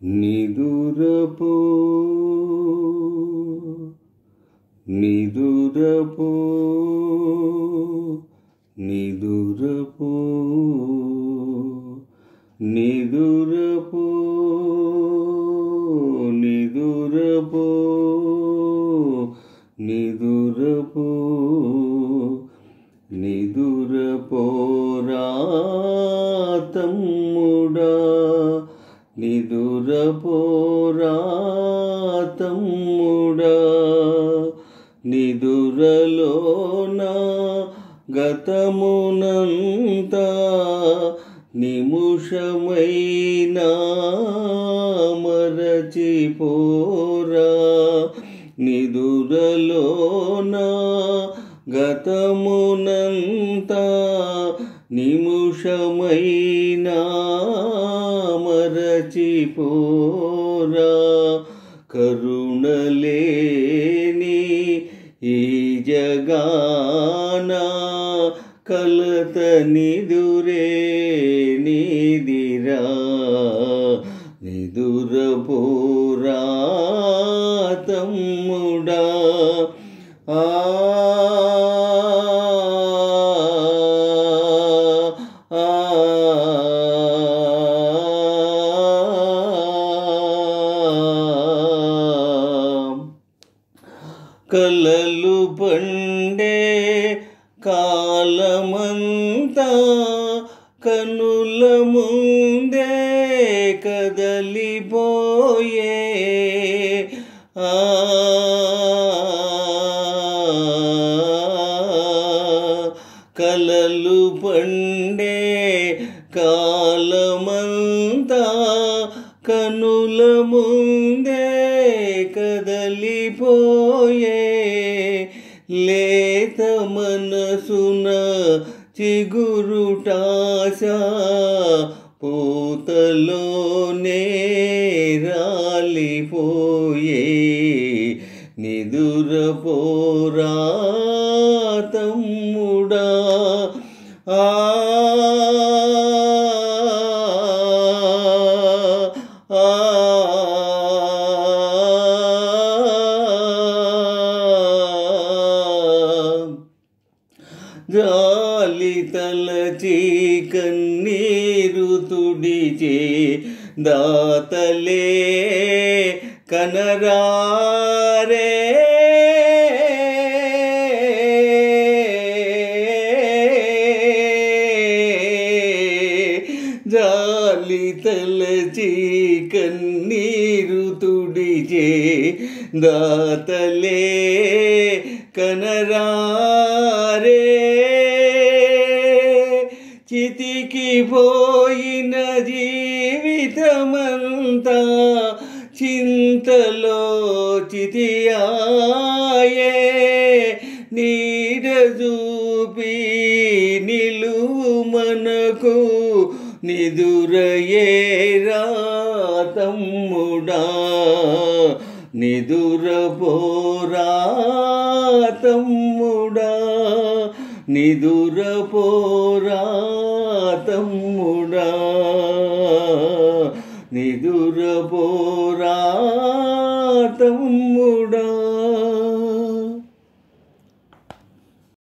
నిదురపో నిదురపో నిదురపో నిదురపో నిదురపో నిదురపో నిదురపోరా తమ్ముడా నిదురపోరా తమ్ముడా నిదురలోన గతమునంతా నిముషమైనా మరచిపోరా నిదురలోన గతమునంతా నిముషమైనా మరచిపోరా కరుణలేని ఈ జగాన కలత నిదురే నిదిరా నిదురపోరా తమ్ముడా కలలు పండే కాలమంతా కనుల ముందే కదలిపోయే కలలు పండే కాలమంతా కనుల ముందే కదలిపోయే లేత మనసున చిగురుటాశ పూతలోనే రాలిపోయే నిదురపోరా తమ్ముడా జాలి తలచి కన్నీరు తుడిచే దాతలే కనరారే జాలి తలచి కన్నీరు తుడిచే దాతలే కనరారే చితికి పోయిన జీవితమంతా చింతలో చితియాయే నీడ చూపి నిలువు మనకు నిదురయేరా తమ్ముడా నిదురపోరా తమ్ముడా నిదురపోరా తమ్ముడా నిదురపోరా తమ్ముడా.